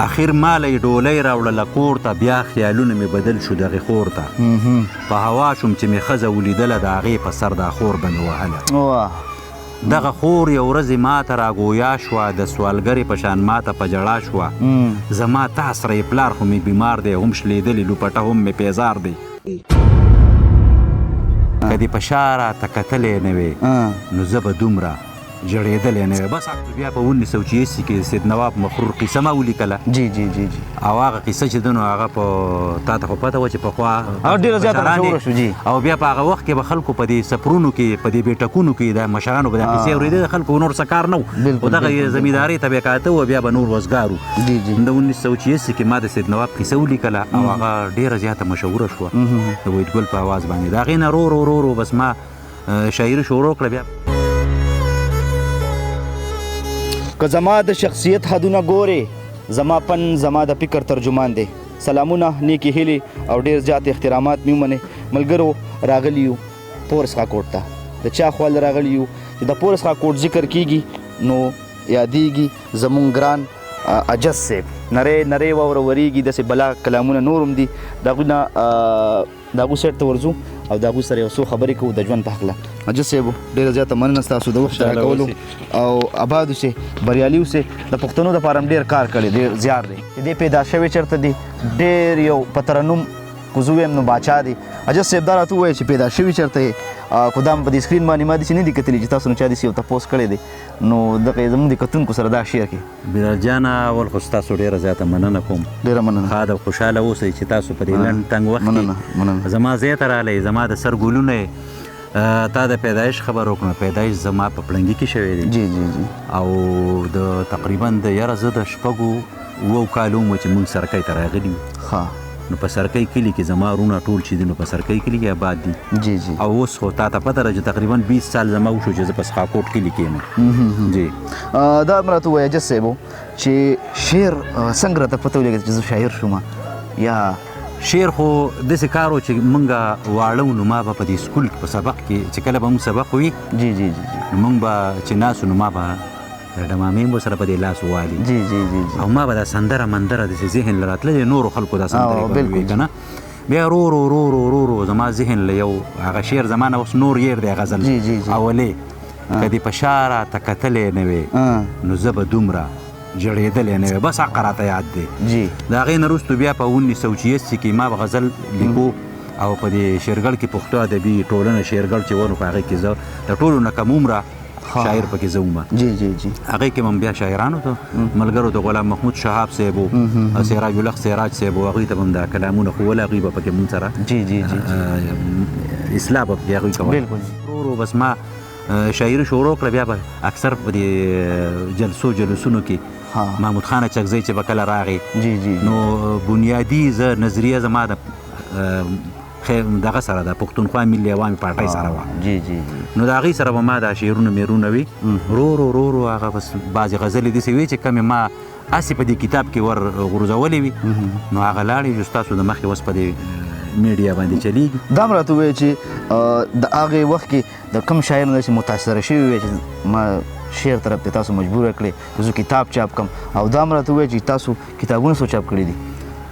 اخر مالی ډولۍ راوړله کور ته بیا خیالونه مې بدل شو دغې خور ته په هوا شوم چې مې ښځه ولیدله د هغې په سر دا خور به مې وهله دغه خور یو ورځې ما ته راګویا شوه د سوالګرې په شان ما ته په ژړا شوه زما تا سره یې پلار خو مې بیمار دی هم شلېدلې لوپټه هم مې پیزار دی که دې په شا راته کتلی نه وې نو زه به دومره جړېدلی نه وې بس بیا په 1986 کې سید نواب مخرور قصه ما ولیکله جی جی جی جی او هغه قصه چې ده نو هغه په تا ته خو پته وه چې پخوا ډېره زیاته مشهوره شو جی او بیا په هغه وخت کې به خلکو په دې سفرونو کې په دې بیټکونو کې د مشرانو به دا قصې اورېدې د خلکو نور څه کار نه و خو دغه زمیندارۍ ته به یې کاته وه بیا به نور وزګار وو د 1986 کې ما د سید نواب قصه ولیکله او هغه ډېره زیاته مشهوره شوه د وحیدګل په آواز باندې د هغې نه رو بس ما شاعري شروع کړه بیا که زما د شخصیت حدونه ګورې زما پن زما د فکر ترجمان دی سلامونه نیکې هیلې او ډېر زیات احترامات مې ومنئ ملګرو راغلي یو پورس خاکوټ ته د چا خوا راغلي یو چې د پورس خاکوټ ذکر کیږي نو یادیږي زمونږ ګران عجز صاحب نرۍ واوره ورېږي داسې بلا کلامونه نور هم دي د هغوی نه د هغوی سایډ ته ورځو او د هغوی سره یو څو خبرې کوو د ژوند په هکله عجز صاحب ډېره زیاته مننه ستاسو د وخت راکولو او آباد اوسئ بریالي اوسئ د پښتنو دپاره هم ډېر کار کړی ډېر زیار دی چې دې پیدا شوی چېرته دی ډېر یو په ترنم خو زه ویم نو باچا دی عجز صاحب دا راته ووایه چې پیدا شوي چېرته یې خو دا هم په دې سکرین باندې ما داسې نه دي کتلي چې تاسو نو چا داسې یو تپوس کړی دی نو دغه زموږ د کتونکو سره دا شیر کړي بلال جانه اول خو ستاسو ډېره زیاته مننه کوم ډېره مننه ښاد او خوشحاله اوسئ چې تاسو په دې لنډ تنګ وخت کې زما ځای ته راغلی زما د سر ګلونه یې تا د پیدایش خبر وکړم پیدایش زما په پړنګي کې شوی دی جی جی جی او د تقریبا د یاره زه د شپږو 7 کالو وم چې مونږ سرکۍ ته راغلي یو نو په سرکۍ کلي کې زما وروڼه ټول چې دي نو په سرکۍ کلي کې آباد دي جی جی او اوس خو تا ته پته ده چې تقریبا 20 سال زما وشو چې زه په سخاکوټ کلي کې یم جی دا هم راته ووایه عجز صاحب چې شعر څنګه راته پته ولګېده چې زه شاعر شوم یا شعر خو داسې کار و چې مونږ واړه نو ما به په دې سکول کې په سبق کې چې کله به مونږ سبق وي جی جی جی نو مونږ به چې ناسو نو ما به ډمامې مو سره په دې لاس والي جی جی جی او ما به دا سندره مندره داسې ذهن له راتللې نورو خلکو دا سندرې به وي که نه بیا رو زما ذهن له یو هغه شعر زما نه اوس نور یېر دی غزل اولې که دې په شا راته کتلی نه وې نو زه به دومره جړېدلی نه وې بس حقه راته یاد دی د هغې نه وروستو بیا په 1986 کې ما به غزل لیکو او په دې شعرګړ کې پښتو ادبي ټولنه شعرګړ چې و نو په هغې کې زه د ټولو نه کم عمره شاعر پکې زه وم جی جی جی هغې کې هم بیا شاعرانو ته ملګرو ته غلام محمود شهاب صاحب و سراج الحق سراج صاحب و هغوی ته به هم دا کلامونه ښوول هغوی به پکې مونږ سره جی جی جی اصلاح به پکې هغوی کول ورو بس ما شاعري شروع کړه بیا به اکثر په دې جلسونو کې محمود خان چکزی چې به کله راغی جی جی نو بنیادي زه نظریه زما د دغه سره د پښتونخوا ملي عوامي پارټۍ سره وه جی جی نو د هغې سره به ما دا شعرونه میرونه وي رو هغه بس بعضې غزلې داسې وي چې کمې ما هسې په دې کتاب کې ور غورځولې وي نو هغه لاړې چې ستاسو د مخې اوس په دې میډیا باندې چلیږي دا هم راته ووایه چې د هغې وخت کې د کوم شاعر نه چې متاثره شوي وي چې ما شعر طرف ته تاسو مجبوره کړې زه کتاب چاپ کړم او دا هم راته ووایه چې تاسو کتابونه څو چاپ کړي دي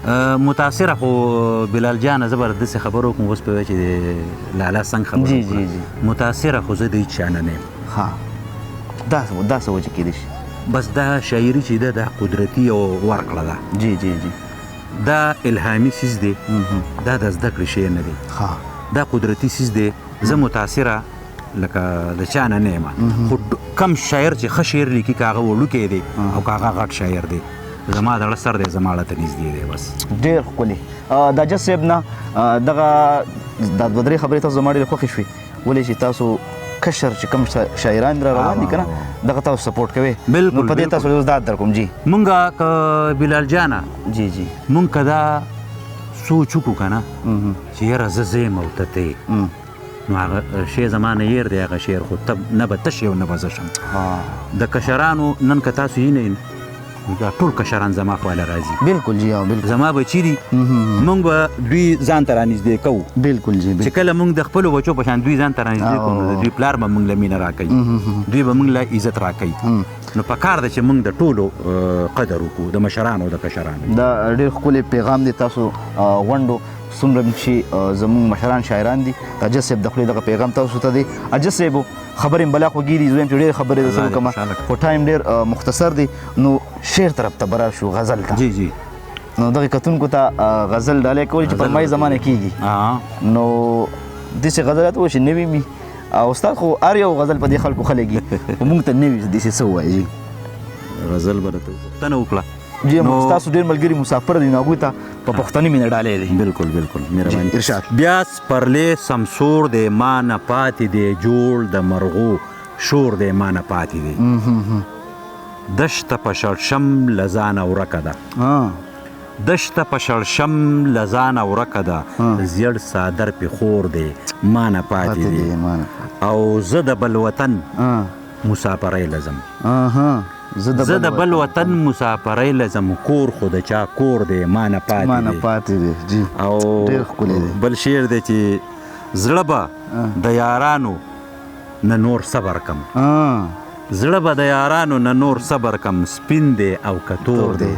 متاثره خو بلال جانه زه به داسې خبرو کوم اوس په چې د لالا څنګه خبرو جی جی جی متاثره خو زه د هېڅ چا نه نه یم دا څه وجه کېدای شي بس دا شاعري چې ده دا قدرتي او ورکړه ده جی جی جی دا الهامي څیز دی دا د زده کړې شی نه دی دا قدرتي څیز دی زه متاثره لکه د چا نه یم خو کم شاعر چې ښه شعر لیکي که هغه وړوکی دی او که هغه غټ شاعر دی زما د زړه سر دی زما اړه ته نږدې دی بس ډېر ښکلي د عجز صاحب نه دغه دا دوه درې خبرې تاسو زما ډېرې خوښې شوې ولې چې تاسو کشر چې کوم شاعران را روان دي که نه دغه تاسو سپورټ کوئ بلکل نو په دې تاسو اوس داد در کوم جی مونږ که بلال جانه جی جی مونږ که دا سوچ وکړو که نه چې یاره زه ځیم او ته ته نو هغه شی زما نه هېر دی هغه شعر خو نه به تش یو نه به زه شم د کشرانو نن که تاسو یې نه دا ټول کشران زما خواله راځي بالکل جی بالکل زما بچي دي مونږ به دوی ځان ته رانږدې کوو بالکل جی چې کله مونږ د خپلو بچو په شان دوی ځان ته رانږدې کوو نو د دوی پلار به مونږ له مینه راکوي دوی به مونږ له عزت راکوي نو پکار ده چې مونږ د ټولو قدر وکړو د مشرانو او د کشرانو دا ډېر ښکلی پیغام دی تاسو غونډو څومره چې زموږ مشران شاعران دي عجز صاحب د خولې دغه پیغام تاسو ته دی عجز صاحب خبرې بلا خوږې دي زه وایم چې ډېرې خبرې د څه وکړم خو ټایم ډېر مختصر دی نو شعر طرف ته به راشو غزل ته جی جی نو دغه کتونکو ته غزل ډالۍ کول چې فرمایي زمانه کېږي نو داسې غزلات وشي نوي وي او استاد خو هر یو غزل په دې خلکو خلګي خو موږ ته نوي داسې څه ووایي جی غزل به درته پوښتنه وکړه جی ستاسو ډېر ملګري مسافر دي نو هغوی ته په پښتني مینه ډالۍ دی بالکل بالکل مهرباني ارشاد بیا سپرلی سمسور دی ما نه پاتې دی جوړ د مرغو شور دی ما نه پاتې دی دشته په شړشم له ځانه ورکه ده دشته په شړشم له ځانه ورکه ده زیړ څادر پې خور دی ما نه پاتې دی او زه د بل وطن مسافرۍ لزم زه د بل وطن مسافرۍ لزم کور خو د چا کور دی ما نه پاتې دی او بل شعر دی چې زړه به د یارانو نه نور صبر کم زړه به د یارانو نه نور صبر کم سپین دی او کتور دی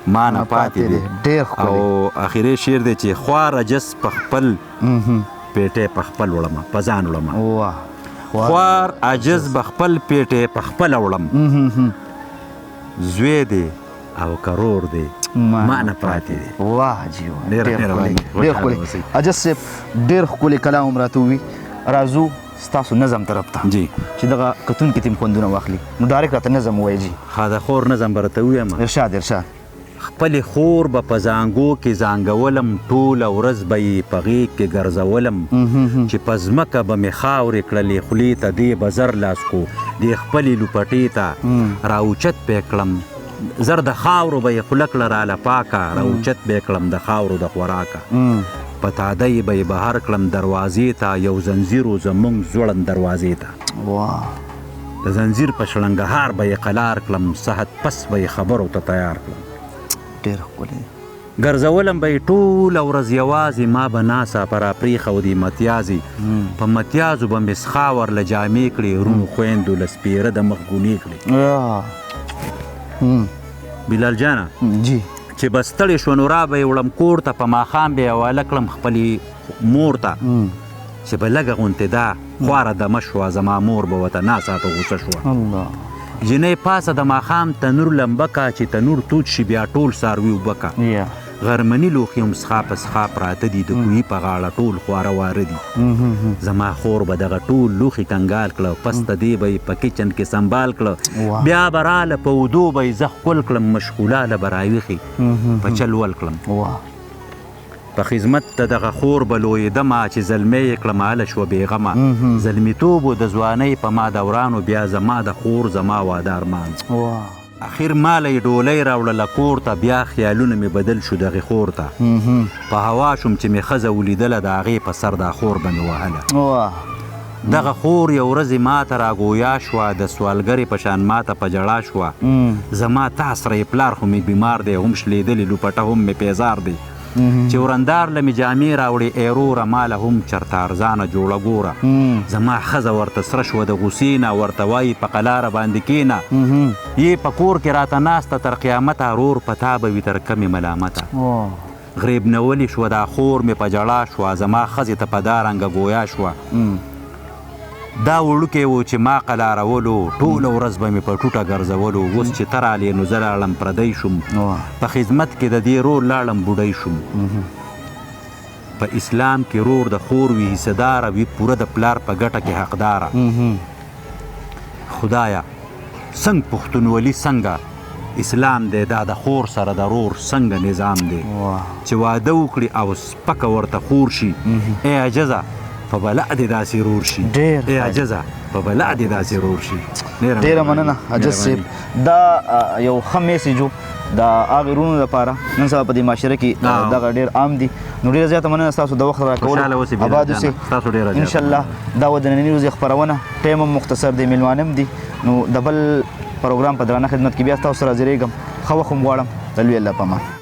ما نه پاتې دی او اخري شعر دی چې خوار عجز په خپل پیټې په خپل وړمه په ځان وړمه خوار عجز به خپل پیټې په خپل وړم زوی دی او کرور دی ما نه پاتې دی واه جی ډېر ښکلی عجز صاحب ډېر ښکلی کلام هم راته ووي راځو ستاسو نظم طرف ته جی چې دغه کتونکي ته خوندونه واخلي نو ډایرکټ راته نظم ووایي جی ها د خور نظم به راته ووایم ارشاد خپلې خور به په زانګو کې زانګولم ټوله ورځ به یې په غېږ کې ګرځولم چې په ځمکه به مې خاورې کړلې خولې ته دې به زر لاس کو دې خپلې لوپټې ته راوچت پې کړم زر د خاورو به یې خوله کړه راله پاکه راوچت به یې کړم د خاورو د خوراکه په تادۍ به یې بهر کړم دروازې ته یو زنځیر و زموږ ځوړند دروازې ته د زنځیر په شړنګهار به یې قلار کړم صحت پس به یې خبرو ته تیار کړم ډېر ښکلی ګرځولم به یې ټوله ورځ یوازې ما به ناڅاپه په راپرېښودې متیازې په متیازو به مې څښا ورله جامې کړې روڼو خویندو له سپېره د مخ ګونې کړې بلال جانه جی چې به ستړې شوه نو را به یې وړم کور ته په ماښام به یې حواله کړم خپلې مور ته چې به لږه غونتې دا خواره دمه شوه زما مور به ورته ناڅاپه غوسه شوه جنۍ پاسه د ماښام تنور لمبه کا چې تنور تود شي بیا ټول څاروي اوبه کا غرمني لوښي هم څښا په څښا پراته دي د کوهي په غاړه ټول خواره واره دي زما خور به دغه ټول لوښي کنګال کړه پس ته دې به یې په کچن کې سنبال کړه بیا به راله په اودو به یې زه ښکل کړم مشغولاله به راویښي په چل ول کړم په خدمت ته دغه خور به لویېدمه چې زلمی یې کړمه هله شوه بېغمه زلمیتوب و د ځوانۍ په ما دورانو بیا زما د خور زما واده ارمان اخر ماله یې ډولۍ راوړله کور ته بیا خیالونه مې بدل شو دغې خور ته په هوا شوم چې مې ښځه ولیدله د هغې په سر دا خور به مې وهله دغه خور یو ورځې ما ته راګویا شوه د سوالګرې په شان ما ته په ژړا شوه زما تا سره یې پلار خو مې بیمار دی هم شلېدلې لوپټه هم مې پیزار دی چې ورندار له مې جامې راوړې ایروره ماله هم چرته ارزانه جوړه ګوره زما ښځه ورته سره شوه د غوسې نه ورته وایي په قلاره باندې کښېنه یې په کور کې راته ناسته تر قیامته رور په تا به وي تر کمې ملامته غریب نولې شوه دا خور مې په ژړا شوه زما ښځې ته په دا رنګه ګویا شوه دا وړوکی و چې ما قلارولو ټوله ورځ به مې په ټوټه ګرځولو اوس چې ته رالې نو زه لاړم پردی شوم په خدمت کې د دې رور لاړم بوډۍ شوم په اسلام کې رور د خور وي حصهداره وي پوره د پلار په ګټه کې حقداره خدایه څنګه پښتونولي څنګه اسلام دی دا د خور سره د رور څنګه نظام دی چې واده وکړي او سپکه ورته خور شي ای عجزه په بلا دې داسې رور شي ای عجزه په بلا دې داسې رور شي ډېره مننه عجز صاحب دا یو ښه میسیج و د هغې وروڼو لپاره نن سبا په دې معاشره کې دغه ډېر عام دي نو ډېره زیاته مننه ستاسو د وخت راکولو آباد اوسئ انشاءالله دا و د ننني ورځې خپرونه ټایم هم مختصر دی میلمانه هم دي نو د بل پروګرام په درانه خدمت کې بیا ستاسو سره حاضرېږم ښه وخت هم غواړم د لوی الله په امان.